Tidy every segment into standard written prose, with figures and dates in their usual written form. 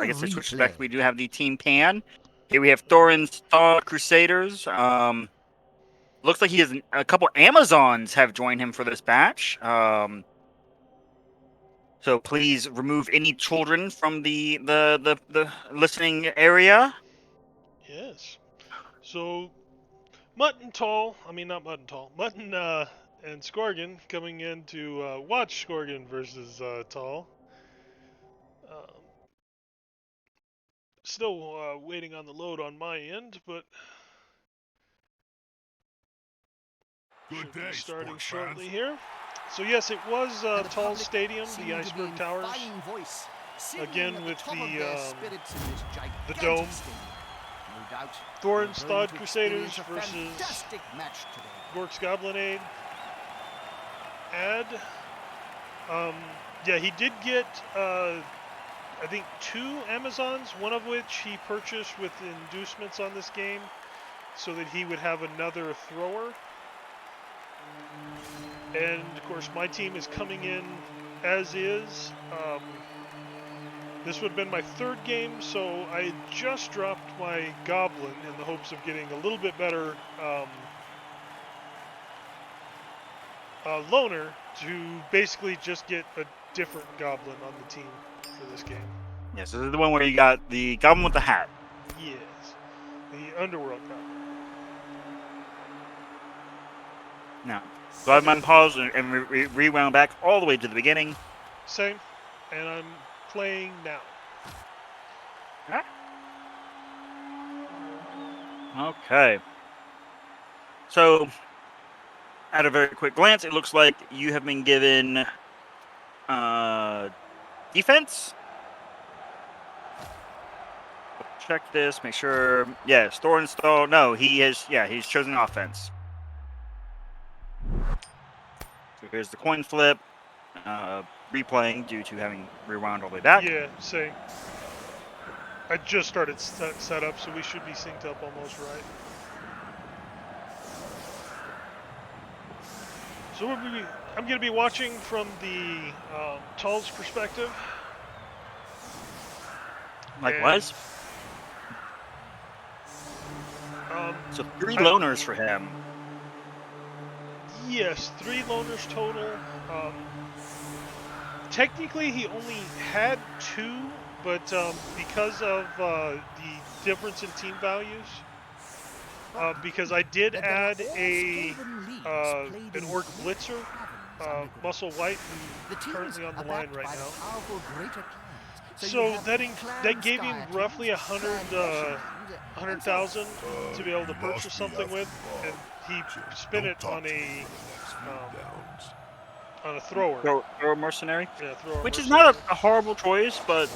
I guess I switched it back. We do have the Team Pan. Here we have Thorin's Thawed Crusaders. Looks like he has a couple Amazons have joined him for this batch. So please remove any children from the listening area. Yes. So, Mutton and Skorgan coming in to watch Skorgan versus Tall. Still waiting on the load on my end, but should be starting shortly here. So yes, it was Tall Stadium, the Iceberg Towers. Again with the dome. Thorin's Thawed Crusaders versus Gork's Goblinade. Yeah, he did get, I think, 2 Amazons, one of which he purchased with inducements on this game so that he would have another thrower. And, of course, my team is coming in as is. This would have been my 3rd game, so I just dropped my Goblin in the hopes of getting a little bit better loner to basically just get a different Goblin on the team for this game. Yes, this is the one where you got the Goblin with the hat. Yes, the Underworld Goblin. Now, go ahead and pause and rewound back all the way to the beginning. Same, and I'm playing now. Okay. So, at a very quick glance, it looks like you have been given defense. Check this, make sure. Yeah, store install. No, he's chosen offense. So here's the coin flip. Replaying due to having rewound all the way back. Yeah, same. I just started set up, so we should be synced up almost right. So I'm going to be watching from the Tall's perspective. Likewise. So 3 loners for him. Yes, 3 loners total. Technically, he only had 2, but because of the difference in team values, because I did add an Ork Blitzer, Muscle White, who's currently on the line right now. So that gave him roughly 100,000 to be able to purchase something with, and he spent it on a thrower. Thrower mercenary? Yeah, thrower. Which is not a horrible choice, but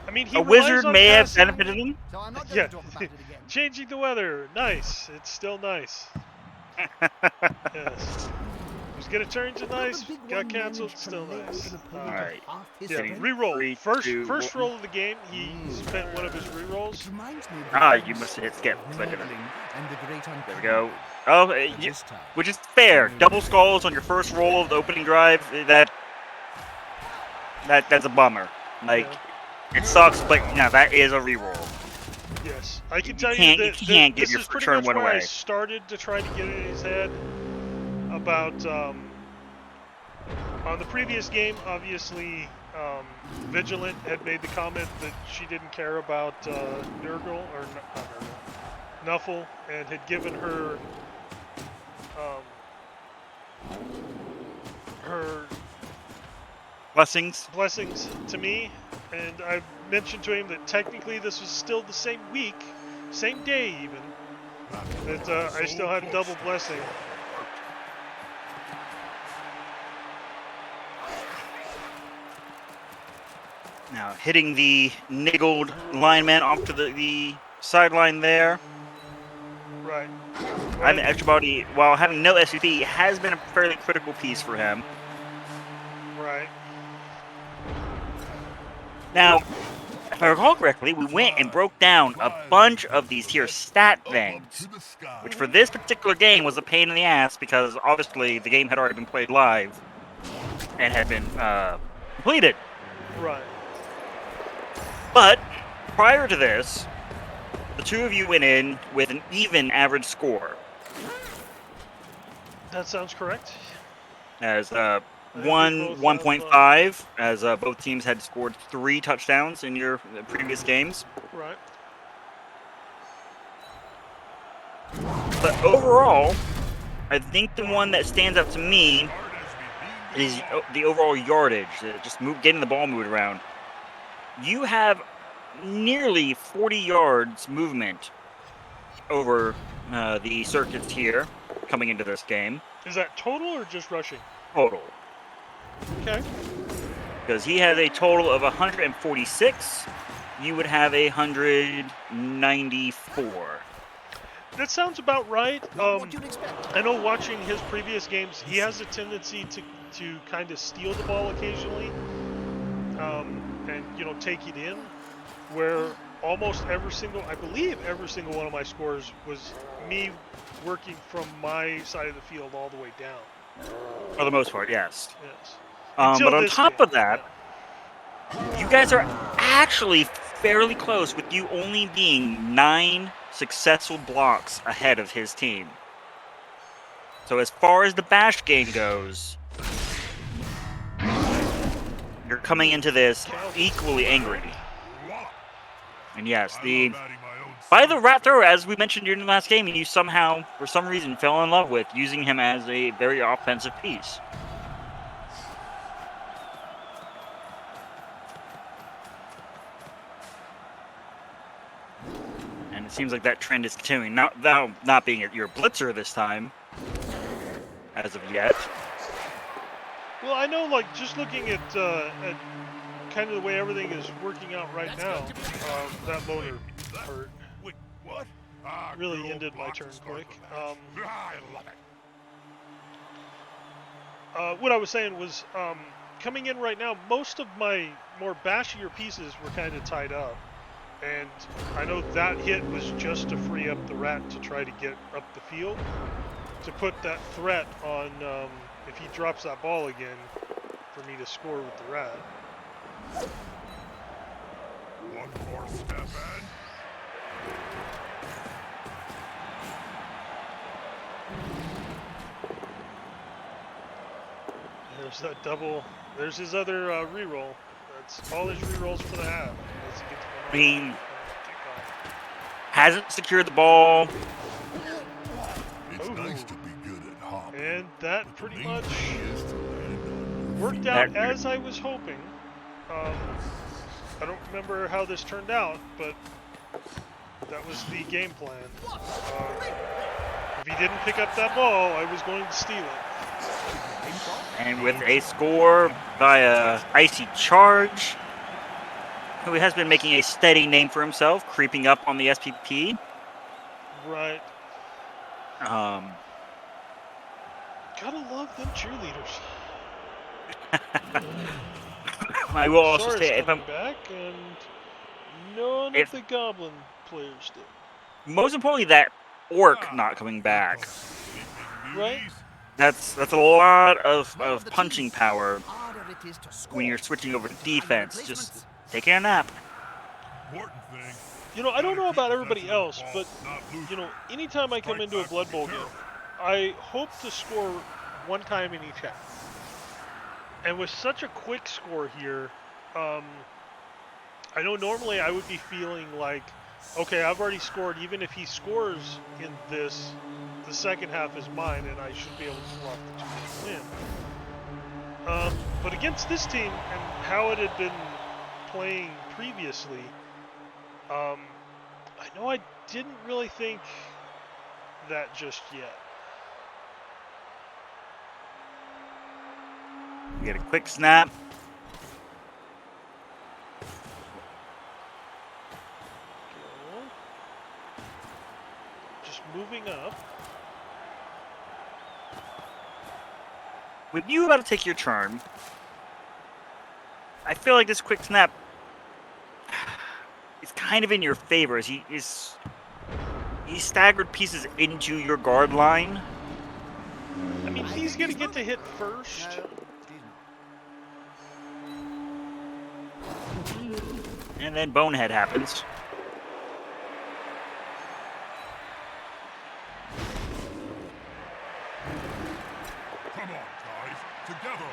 I mean, a wizard may have benefited him. So I'm not Yeah, talk about it again. changing the weather. Nice. It's still nice. Yes. It was gonna turn to nice. Got canceled. Still nice. Alright. Yeah, reroll. First roll of the game, he spent one of his rerolls. You must have hit skip. There we go. Oh, which is fair. Double skulls on your first roll of the opening drive. That's a bummer. Like, it sucks, but that is a reroll. Yes, I can tell you that you can't give this your is pretty turn much one where I away. started to try to get it in his head about on the previous game. Obviously, Vigilant had made the comment that she didn't care about Nuffle, and had given her her Blessings. to me, and I mentioned to him that technically this was still the same week, same day even, that I still had a double blessing. Now hitting the niggled lineman off to the sideline there. Right. Having extra body while having no SCP has been a fairly critical piece for him. Right. Now, if I recall correctly, we went and broke down a bunch of these here stat things, which for this particular game was a pain in the ass because obviously the game had already been played live and had been completed. Right. But prior to this, the two of you went in with an even average score. That sounds correct. As think we both 1.5, as both teams had scored 3 touchdowns in your previous games. Right. But overall, I think the one that stands out to me is the overall yardage, just getting the ball moved around. You have nearly 40 yards movement over the Circus here coming into this game. Is that total or just rushing? Total. Okay. Because he has a total of 146. You would have 194. That sounds about right. I know watching his previous games, he has a tendency to kind of steal the ball occasionally, and take it in. Where almost I believe every single one of my scores was me working from my side of the field all the way down. For the most part, yes. Yes. But on top of that, you guys are actually fairly close, with you only being 9 successful blocks ahead of his team. So as far as the bash game goes, you're coming into this equally angry. And yes, by the rat thrower, as we mentioned during the last game, you somehow, for some reason, fell in love with using him as a very offensive piece. And it seems like that trend is continuing. Now not being your blitzer this time, as of yet. Well, I know, like, just looking at kind of the way everything is working out right now, that loader hurt. Really ended my turn quick. What I was saying was, coming in right now, most of my more bashier pieces were kind of tied up. And I know that hit was just to free up the rat to try to get up the field, to put that threat on, if he drops that ball again, for me to score with the rat. One more step in. There's that double. There's his other reroll. That's all his rerolls for the half. Hasn't secured the ball. It's nice to be good at hopping. And that pretty much worked out as I was hoping. I don't remember how this turned out, but that was the game plan. If he didn't pick up that ball, I was going to steal it. And with a score via Icy Charge, who has been making a steady name for himself, creeping up on the SPP. Right. Gotta love them cheerleaders. I will also say, if I'm back, and none of the Goblin players did. Most importantly, that Ork not coming back. Right. That's a lot of punching power when you're switching over to defense. Just taking a nap. I don't know about everybody else, but anytime I come into a Blood Bowl game, I hope to score one time in each half. And with such a quick score here, I know normally I would be feeling like, okay, I've already scored. Even if he scores in this, the second half is mine, and I should be able to pull off the 2-game win. But against this team and how it had been playing previously, I know I didn't really think that just yet. We get a quick snap. Just moving up. With you about to take your turn, I feel like this quick snap is kind of in your favor, as he staggered pieces into your guard line. I mean, he's going to get the hit first. And then Bonehead happens. Come on, guys. Together.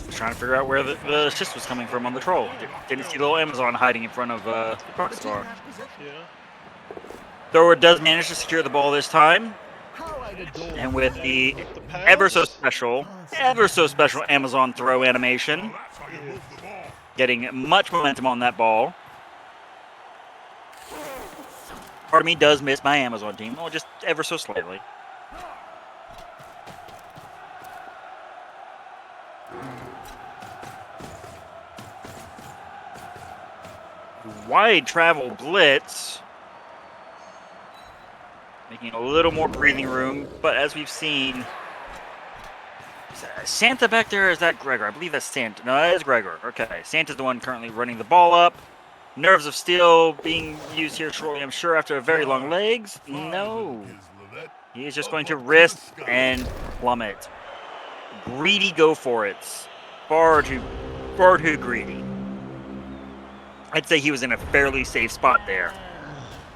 Was trying to figure out where the assist was coming from on the troll. Didn't see little Amazon hiding in front of Rockstar. Yeah. Thrower does manage to secure the ball this time. And with the With the pass, ever so special Amazon throw animation, That's how you move the ball. getting much momentum on that ball. Part of me does miss my Amazon team, well, just ever so slightly. Wide travel blitz, making a little more breathing room, but as we've seen, Santa back there, is that Gregor? I believe that's Santa. No, that is Gregor. Okay, Santa's the one currently running the ball up. Nerves of Steel being used here shortly, I'm sure, after a very long legs. No, he is just going to risk and plummet. Greedy go for it. Far too greedy. I'd say he was in a fairly safe spot there.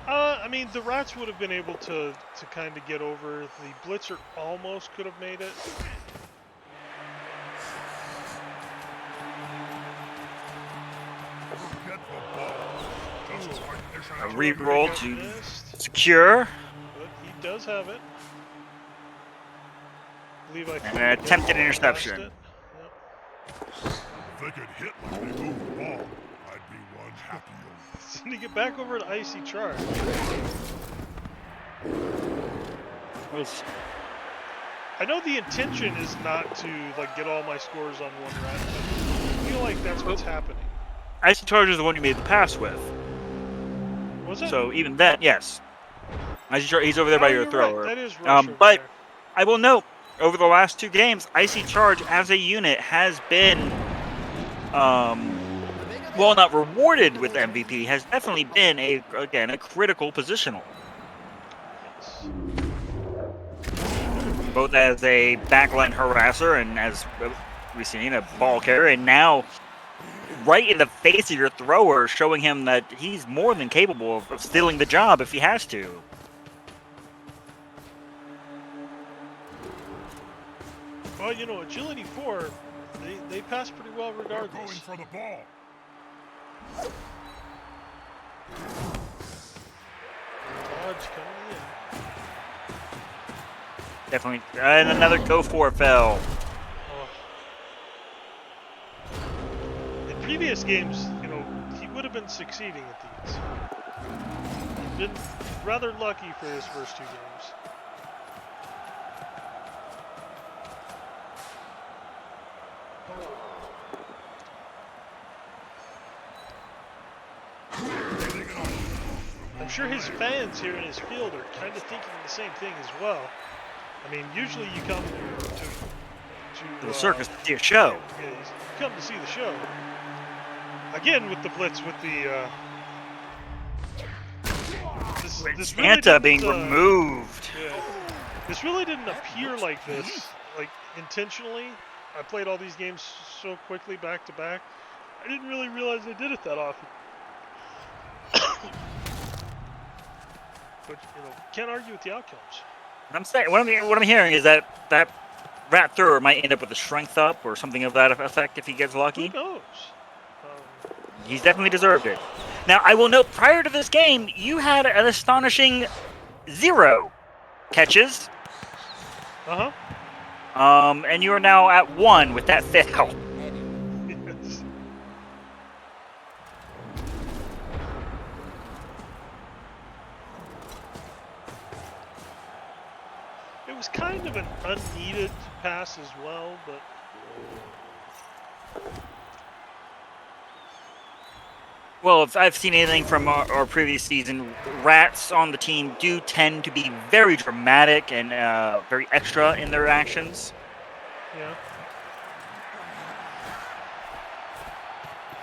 I mean, the Rats would have been able to kind of get over. The Blitzer almost could have made it. Get the ball. Just like this A re-roll to Missed, secure. but he does have it. Levi And an attempted interception. It. If they could hit when they move the ball, I'd be one happy old. Yep. To get back over to Icy Charge. I know the intention is not to like get all my scores on one rat, but I feel like that's what's happening. Icy Charge is the one you made the pass with. Was it? So even that, yes. Icy Charge, he's over there by your you're thrower. Right. That is Rush over but there. I will note, over the last 2 games, Icy Charge as a unit has been, well, not rewarded with MVP, has definitely been a critical positional. Both as a backline harasser and as we've seen, a ball carrier, and now right in the face of your thrower, showing him that he's more than capable of stealing the job if he has to. Well, you know, Agility 4, they pass pretty well They're going regardless. for the ball. Dodge coming in. Definitely, and another go for it fell. Oh. In previous games, you know, he would have been succeeding at these. He's been rather lucky for his first 2 games. I'm sure his fans here in his field are kind of thinking the same thing as well. I mean, usually you come to The circus to see a show. Yeah, you come to see the show. Again with the blitz, with the this really Santa didn't, being removed. Yeah, this really didn't appear like this, like intentionally. I played all these games so quickly back to back. I didn't really realize they did it that often. But you know, can't argue with the outcomes. I'm saying, what I'm hearing is that rat thrower might end up with a strength up or something of that effect if he gets lucky. Who knows? He's definitely deserved it. Now, I will note, prior to this game, you had an astonishing 0 catches. Uh-huh. And you are now at 1 with that fail. Yes. It was kind of an unneeded pass as well, but Well, if I've seen anything from our previous season, rats on the team do tend to be very dramatic and very extra in their actions. yeah.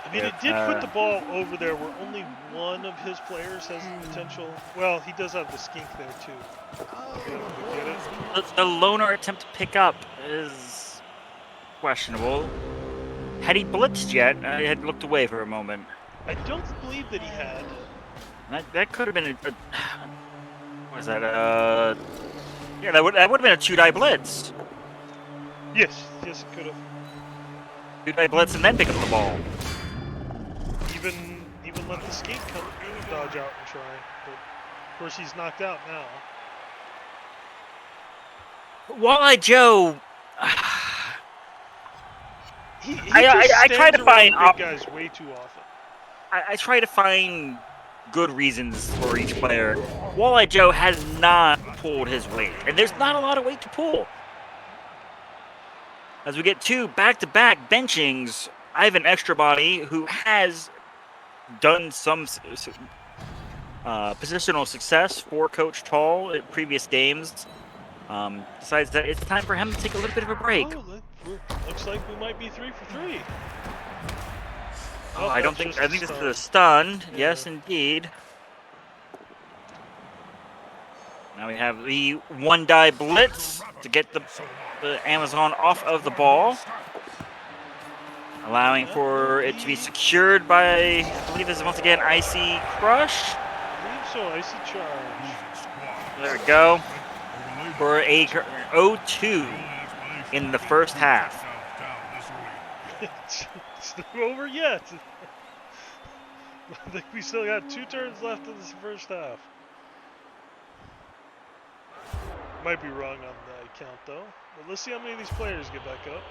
I mean, it did put the ball over there where only one of his players has the potential. Well, he does have the skink there, too. Get it? The loner attempt to pick up is questionable. Had he blitzed yet? I had looked away for a moment. I don't believe that he had. That could have been a what was that? Yeah, that would have been a 2-die blitz. Yes, it could have. 2-die blitz and then pick up the ball. Even let the skate come dodge out and try. But of course he's knocked out now. Walleye Joe. He I try to find big guys way too often. I try to find good reasons for each player. Walleye Joe has not pulled his weight, and there's not a lot of weight to pull. As we get 2 back-to-back benchings, I have an extra body who has done some positional success for Coach Tall at previous games. Decides that it's time for him to take a little bit of a break. Oh, looks like we might be 3 for 3. I think this is a stun. Yeah. Yes, indeed. Now we have the 1-die blitz to get the Amazon off of the ball, allowing for it to be secured by, I believe this is once again Icy Crush. I believe so, Icy Charge. There we go. For a 0-2 in the first half. It's not over yet. I think we still got 2 turns left in this first half. Might be wrong on the count though. But let's see how many of these players get back up.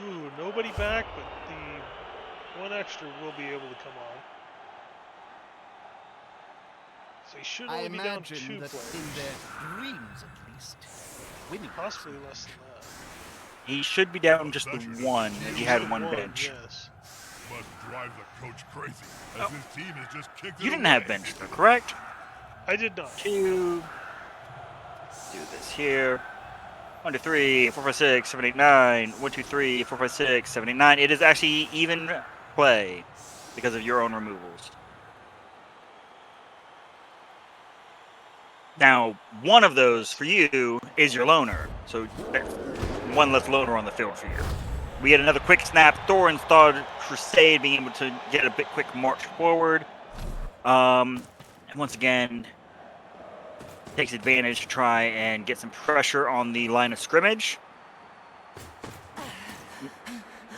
Ooh, nobody back, but the 1 extra will be able to come on. So he should only be down 2 players. In their dreams, at least, winning Possibly less than that. He should be down just the 1 if he had 1 bench. Yes. Must drive the coach crazy, as his team has just kicked it You didn't away. have bench though, correct? I did not. 2. Do this here. 1, 2, 3, 4, 5, 6, 7, 8, 9. 1, 2, 3, 4, 5, 6, 7, 8, 9. It is actually even play because of your own removals. Now, one of those for you is your loner. So that's 1 less loner on the field for you. We had another quick snap. Thorin Thawed Crusade being able to get a bit quick march forward. And once again, takes advantage to try and get some pressure on the line of scrimmage.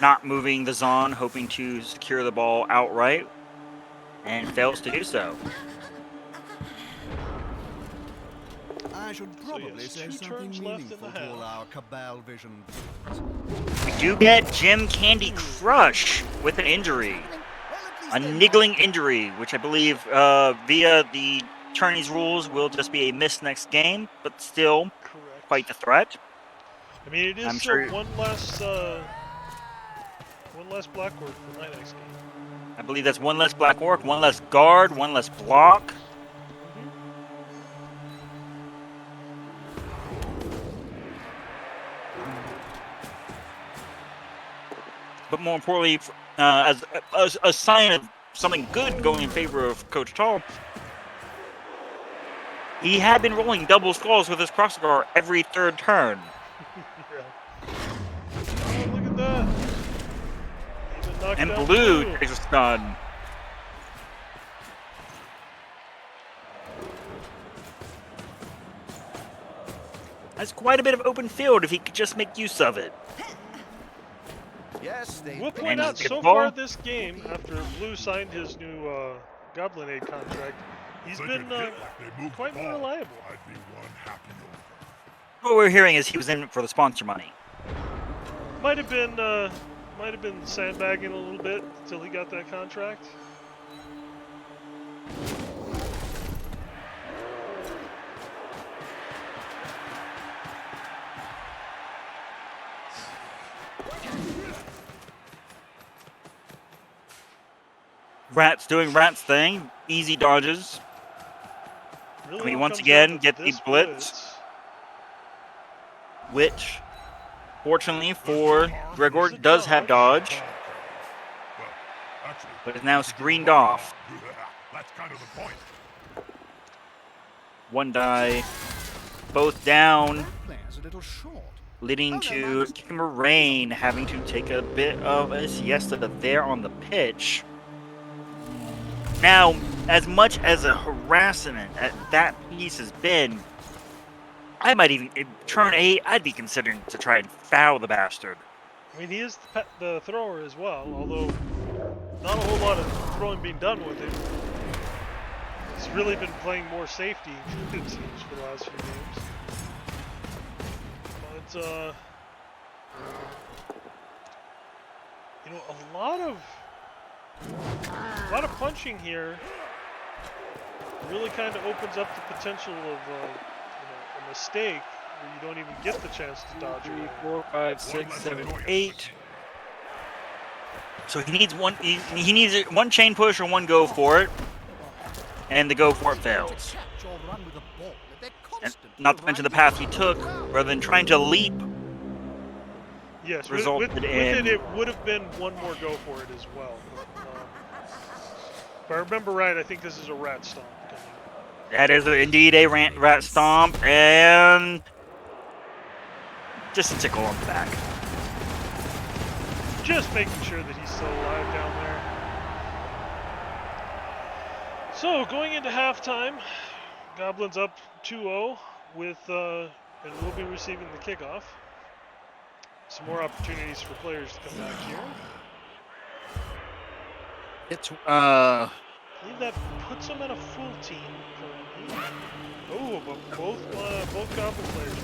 Not moving the Zon, hoping to secure the ball outright, and fails to do so. I should probably yes, say 2 something turns left in meaningful the to all half. our Cabal Vision. We do get Jim Candy Crush with an injury. A niggling injury, which I believe via the tourney's rules will just be a miss next game, but still Correct. quite the threat. I mean, it is I'm still sure- one less black orc for my next game. I believe that's 1 less Black Orc, 1 less guard, 1 less block. But more importantly, as a sign of something good going in favor of Coach Tall, he had been rolling double skulls with his crossguard every 3rd turn. Yeah. Oh, look at that. Even knocked And down blue 2. takes a stun. That's quite a bit of open field if he could just make use of it. Yes, they We'll think point out get so the ball. far this game, after Blue signed his new Goblinade contract, he's They been could hit like they moved quite the more ball. reliable. I'd be one happy over. What we're hearing is he was in it for the sponsor money. Might have been sandbagging a little bit until he got that contract. Rat's doing Rat's thing. Easy dodges. Really I mean, all once comes again, down to get the this blitz. Which, fortunately for Gregor, does have dodge, Well, actually, but is now screened off. that's kind of the point. 1 die. Both down. that player's a little short. leading to Rain having to take a bit of a siesta there on the pitch. Now, as much as a harassment that piece has been, I might even, in turn 8, I'd be considering to try and foul the bastard. I mean, he is the thrower as well, although not a whole lot of throwing being done with him. He's really been playing more safety, it seems, for the last few games. But, you know, a lot of punching here really kind of opens up the potential of, you know, a mistake where you don't even get the chance to dodge 3, it. 4, 5, 6, 7, 8. So he needs one. He needs one chain push or one go for it, and the go for it fails. And not to mention the path he took, rather than trying to leap. Yes, resulted with in- it would have been one more go for it as well. If I remember right, I think this is a rat stomp coming. That is indeed a rat stomp, and just a tickle on the back. Just making sure that he's still alive down there. So, going into halftime, Goblins up 2-0 with, and will be receiving the kickoff. Some more opportunities for players to come back here. It's I believe that puts them at a full team currently. Oh, but both Goblin players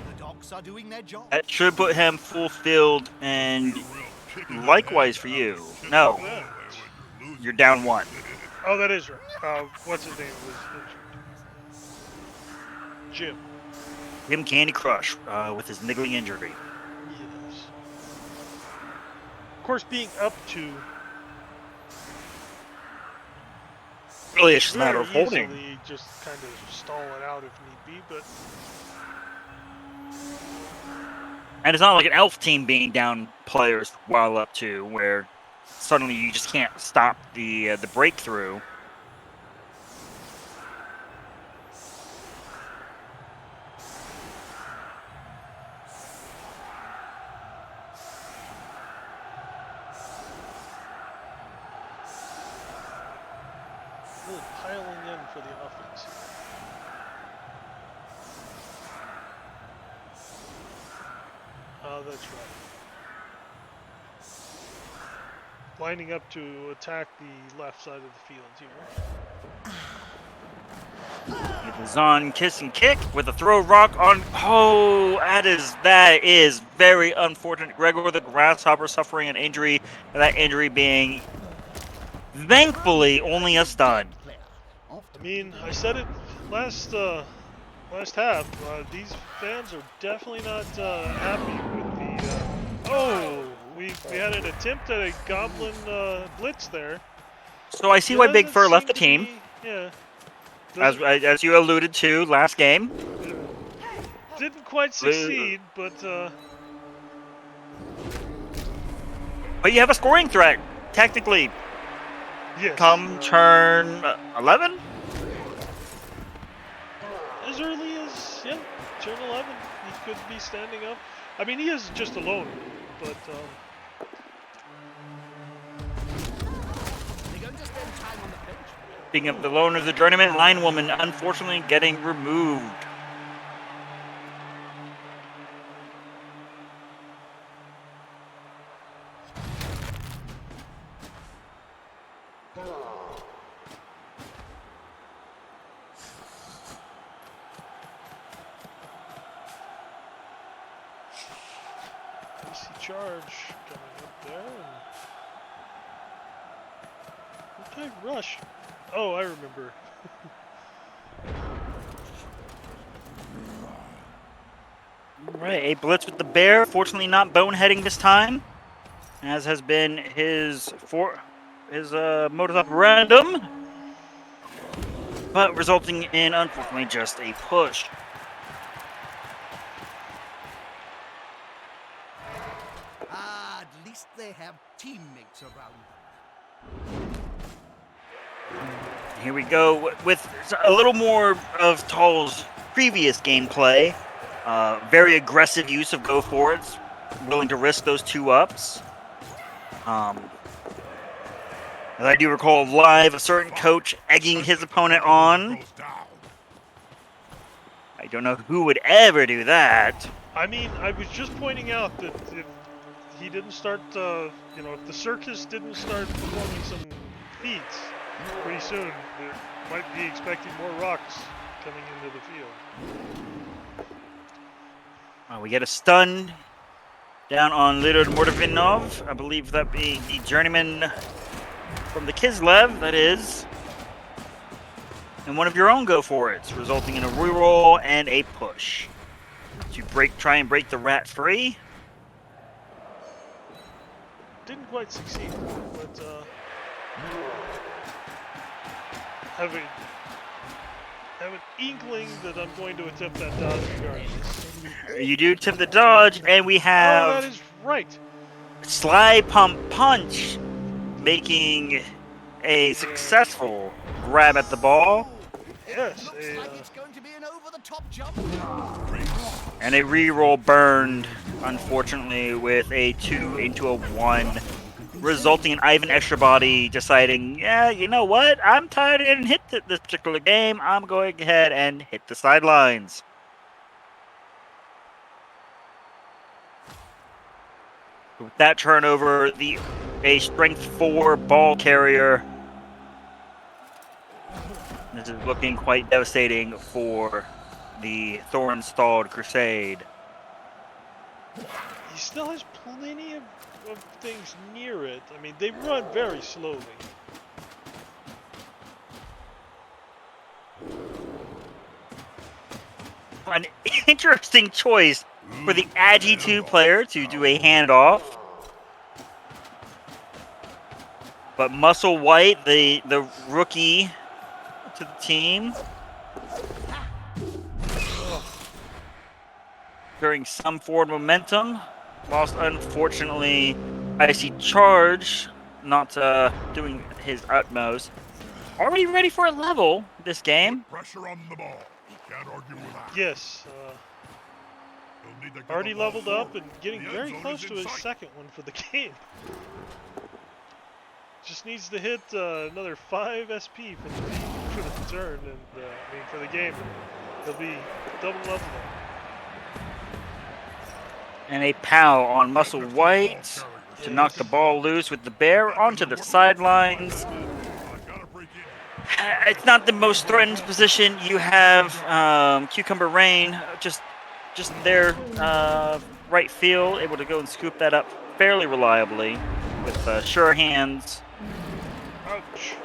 The dogs are doing their job. that should put him full field, and likewise for you. No, Yeah. you're down 1. Oh, that is right. What's his name was injured. Jim. Him Candy Crush with his niggling injury. Yes. Of course, being up to Really, it's just a matter very of holding. easily just kind of stall it out if need be, but And it's not like an elf team being down players while up 2, where suddenly you just can't stop the breakthrough. really piling in for the offense. Oh, that's right. Lining up to attack the left side of the field here. It was on kiss and kick with a throw rock on. Oh, that is very unfortunate. Gregor the Grasshopper suffering an injury, and that injury being thankfully only a stun. I mean, I said it last half. These fans are definitely not happy with the. We had an attempt at a Goblin blitz there. So I see why Big Fur left the team, Yeah. as you alluded to last game. Didn't quite succeed, but But you have a scoring threat, technically. yes. Come turn 11? As early as turn 11, he could be standing up. I mean, he is just alone, but They're going to spend time on the bench. Speaking of the loner of the tournament, Line Woman unfortunately getting removed. AC charge coming up there. What type rush? Oh, I remember. Right, a blitz with the bear. Fortunately, not boneheading this time, as has been his modus operandum, but resulting in unfortunately just a push. At least they have teammates around them. Here we go with a little more of Tull's previous gameplay. Very aggressive use of go forwards, willing to risk those 2-ups. As I do recall live, a certain coach egging his opponent on. Goes down. I don't know who would ever do that. I mean, I was just pointing out that if he didn't start, you know, if the Circus didn't start performing some feats pretty soon, they might be expecting more rocks coming into the field. We get a stun down on Little Mordovinov. I believe that being the journeyman from the Kislev, that is. And one of your own go for it, resulting in a reroll and a push. To try and break the rat free. Didn't quite succeed, but have an inkling that I'm going to attempt that dodge regardless. You do attempt the dodge, and we Oh, have that is right. Sly Pump Punch making a successful grab at the ball. Yes, Looks like it's going to be an over-the-top jump. And a reroll burned, unfortunately, with a 2 into a 1, resulting in Ivan Extra Body deciding, yeah, you know what? I'm tired of getting hit this particular game. I'm going ahead and hit the sidelines. With that turnover, a strength 4 ball carrier. This is looking quite devastating for the Thawed Crusade. he still has plenty of things near it. I mean, they run very slowly. An interesting choice for the Agi 2 player to do a handoff. But Muscle White, the rookie to the team, carrying some forward momentum, whilst unfortunately Icy Charge not doing his utmost. Already ready for a level this game. Pressure on the ball. Can't argue with that. Yes, He'll need to get already the ball leveled up forward. and getting The end very zone close is to in his sight. second one for the game. Just needs to hit another 5 SP for the turn, and I mean for the game, and he'll be double leveled up. And a pow on Muscle White to knock the ball loose with the bear onto the sidelines. Gotta break in. It's not the most threatened position. You have Cucumber Rain just there, right field, able to go and scoop that up fairly reliably with sure hands. Ouch.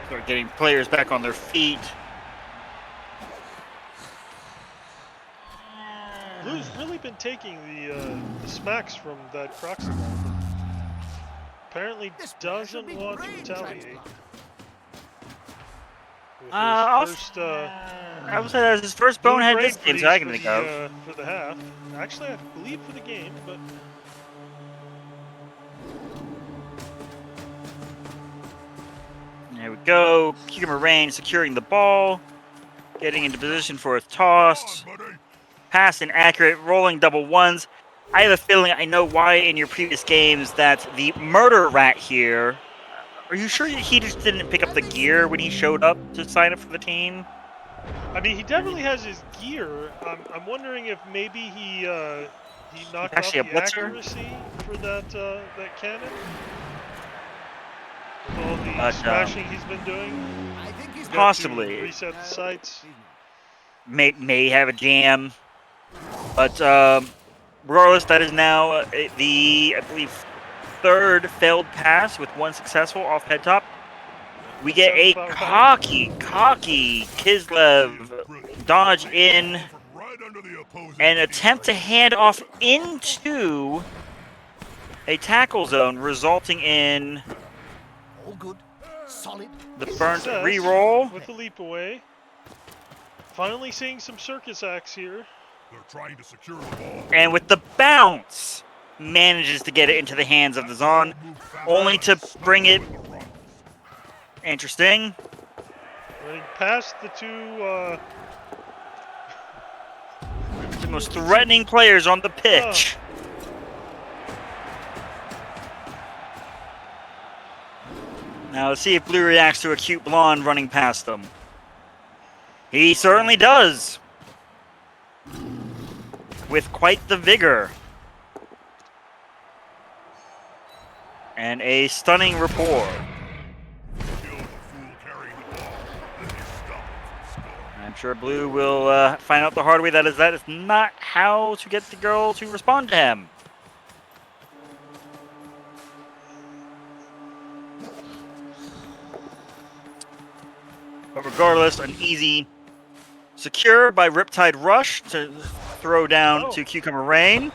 Start getting players back on their feet. Lou's really been taking the smacks from that Crusade. Apparently This player should doesn't be want to brain retaliate. transplant. With I'll- his first, I would say that's his first blue bonehead brain this game, freeze so I can for think the, of. for the half. Actually, I believe for the game, but There we go. Cucumber Rain securing the ball, getting into position for a toss. Come on, buddy. Pass inaccurate, rolling double ones. I have a feeling I know why in your previous games that the murder rat here. Are you sure he just didn't pick up the gear when he showed up to sign up for the team? I mean he definitely has his gear. I'm wondering if maybe he knocked off Actually a the blitzer? accuracy for that that cannon. With all the But, smashing he's been doing. I think he's Got to Possibly. reset the sights. May have a jam, but regardless, that is now the, I believe, third failed pass with one successful off head top. We get a cocky Kislev dodge in From right under the opposing and team. attempt to hand off into a tackle zone, resulting in all good, solid. the burnt Success reroll. with the leap away. Finally seeing some circus acts here. They're trying to secure the ball. And with the bounce, manages to get it into the hands of the Zon, only to bring it. Interesting. Running past the two. The most threatening players on the pitch. Now let's see if Blue reacts to a cute blonde running past them. He certainly does. With quite the vigor. And a stunning rapport. I'm sure Blue will find out the hard way that is not how to get the girl to respond to him. But regardless, an easy secure by Riptide Rush to throw down to Cucumber Rain.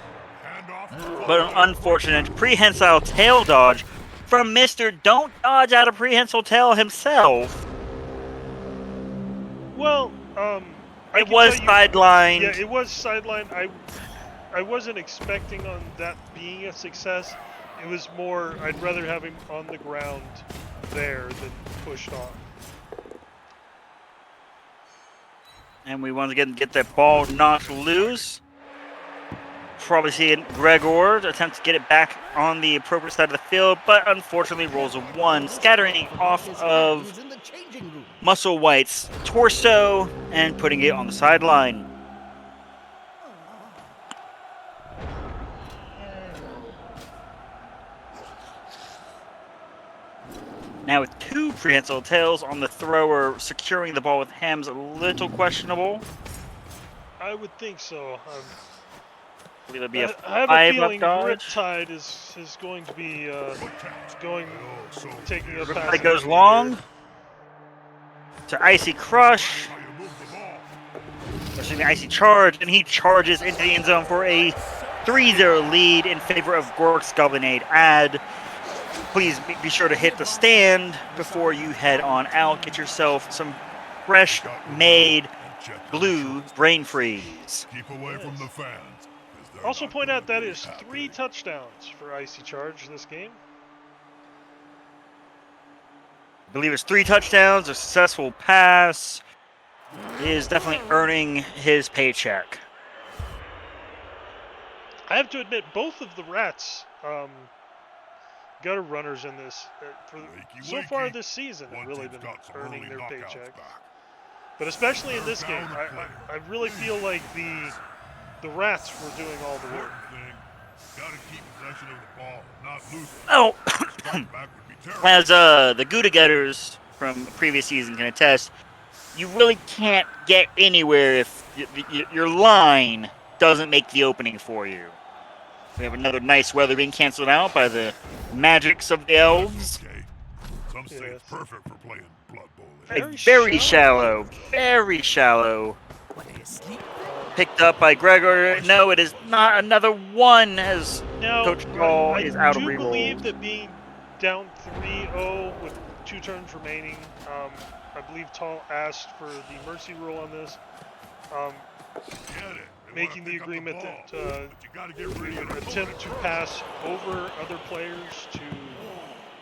But an unfortunate prehensile tail dodge from Mr. Don't Dodge Out a Prehensile Tail himself. Well, it was sidelined. Yeah, it was sidelined. I wasn't expecting on that being a success. It was more, I'd rather have him on the ground there than pushed off. And we once again get that ball knocked loose. Probably seeing Gregor attempt to get it back on the appropriate side of the field, but unfortunately rolls a 1, scattering off of Muscle White's torso and putting it on the sideline. Now with 2 prehensile tails on the thrower, securing the ball with Ham's a little questionable. I would think so. I believe it'd be a I have a feeling Riptide is going to be taking a pass. It goes long to Icy Crush. Pushing the Icy Charge, and he charges into the end zone for a 3-0 lead in favor of Gork's Goblinade ad. Please be sure to hit the stand before you head on out. Get yourself some fresh made blue brain freeze. Keep away from the fans. Also point out that is 3 touchdowns for Icy Charge this game. I believe it's 3 touchdowns, a successful pass. He is definitely earning his paycheck. I have to admit, both of the Rats gutter runners in this. So far this season have really been earning their paycheck. But especially in this game, I really feel like the Rats were doing all the work. Gotta keep possession of the ball, not lose it. Oh, Back would be terrible. as the Gouda Getters from the previous season can attest, you really can't get anywhere if your line doesn't make the opening for you. We have another nice weather being canceled out by the magics of the elves. Okay. Some say it's perfect for playing Blood Bowl. A very shallow, very shallow. Picked up by Gregor. No, it is not another one as Coach Gall is out of reroll. I do believe that being down 3-0 with 2 turns remaining, I believe Tall asked for the mercy rule on this. Making the agreement that we would attempt to pass over other players to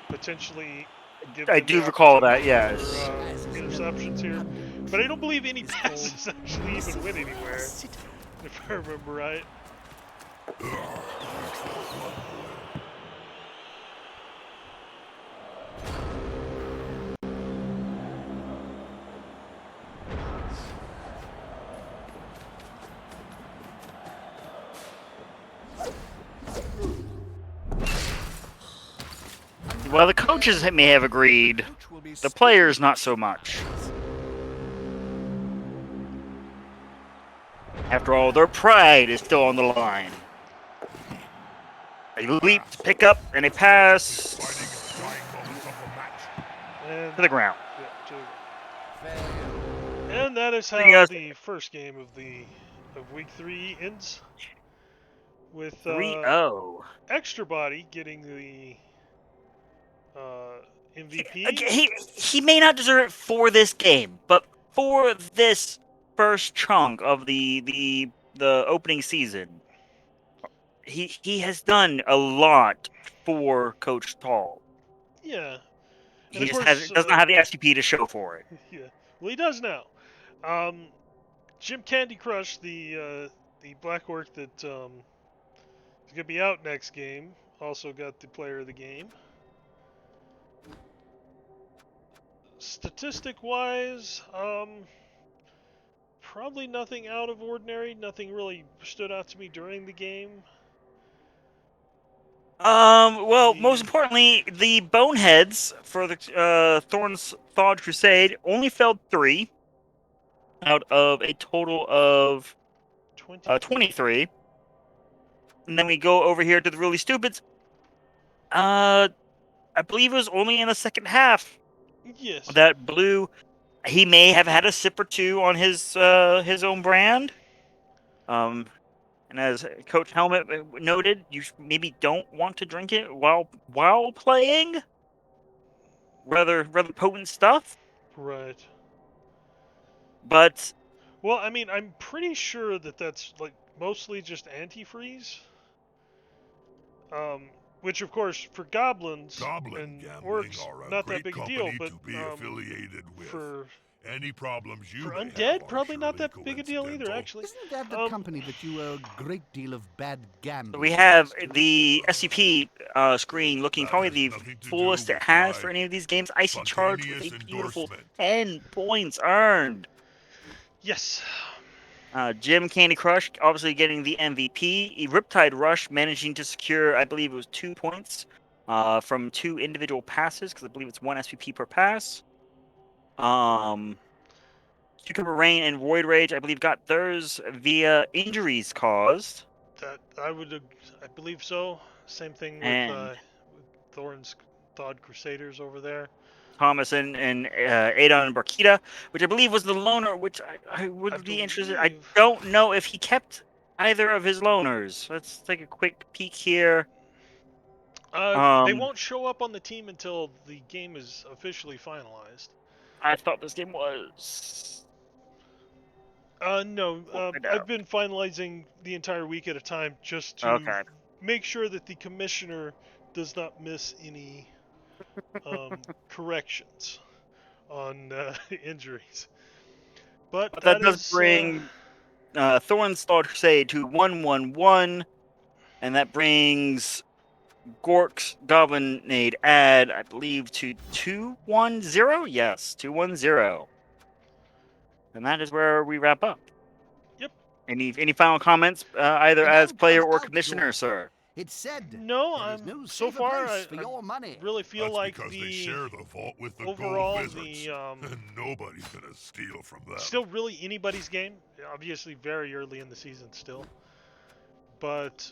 potentially give I them do the recall that, opportunity yes. for, interceptions here. But I don't believe any passes actually even went anywhere, if I remember right. Well, the coaches may have agreed, the players not so much. After all, their pride is still on the line. A leap to pick up and a pass to the ground. And that is how the first game of week 3 ends. With 3-0. Extra Body getting the MVP. He may not deserve it for this game, but for this first chunk of the opening season, he has done a lot for Coach Tall. Yeah. And He of just course, does not have the SCP to show for it. yeah. Well, he does now. Jim Candy Crush, the Black Orc that is gonna be out next game, also got the player of the game. Statistic-wise, probably nothing out of ordinary. Nothing really stood out to me during the game. Well, most importantly, the Boneheads for the Thorin's Thawed Crusade only failed 3 out of a total of 23. And then we go over here to the Really Stupids. I believe it was only in the second half Yes. that Blue. He may have had a sip or two on his own brand. And as Coach Helmet noted, you maybe don't want to drink it while playing. Rather potent stuff. Right. But Well, I mean, I'm pretty sure that that's like mostly just antifreeze. Which of course for goblins Goblin and gambling orcs are a not that great big a deal, company but to be affiliated with. for Any problems you for may undead, have are probably not surely that big a deal either. coincidental. Actually, Isn't that the company that you owe a great deal of bad gambling? we have debts to? the SCP screen looking That probably has the nothing to do fullest it with has my for any of these games. Icy Charge with spontaneous a beautiful endorsement. 10 points earned. yes. Jim Candy Crush obviously getting the MVP. Riptide Rush managing to secure, I believe it was 2 points from 2 individual passes, because I believe it's 1 SPP per pass. Cucumber Rain and Void Rage, I believe, got theirs via injuries caused. That I believe so. Same thing with And Thorin's Thawed Crusaders over there. Thomas and Adon and Barkita, which I believe was the loner, which I would be interested. I believe- don't know if he kept either of his loners. Let's take a quick peek here. They won't show up on the team until the game is officially finalized. I thought this game was. No. Find I've out. been finalizing the entire week at a time just to Okay. make sure that the commissioner does not miss any corrections on injuries. But But that that does is bring Thorin's Thawed Crusade to 1-1-1, and that brings Gork's Goblinade ad, I believe, to 2-1-0. Yes, 2-1-0. And that is where we wrap up. Yep. Any final comments, either It as all player comes or out, commissioner, Gork. sir? It's said No, there is I'm no so safer far. place I for your money. really feel That's like because they the share the vault with the overall gold wizards, the and nobody's gonna steal from them. still really anybody's game. Obviously, very early in the season still, but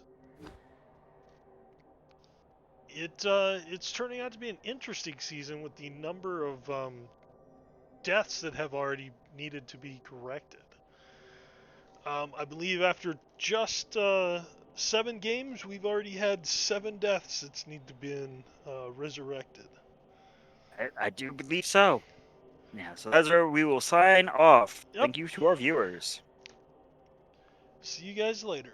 it's turning out to be an interesting season with the number of deaths that have already needed to be corrected. I believe after just 7 games, we've already had 7 deaths that's need to be resurrected. I do believe so. Yeah, so that's where we will sign off. Yep. Thank you to our viewers. See you guys later.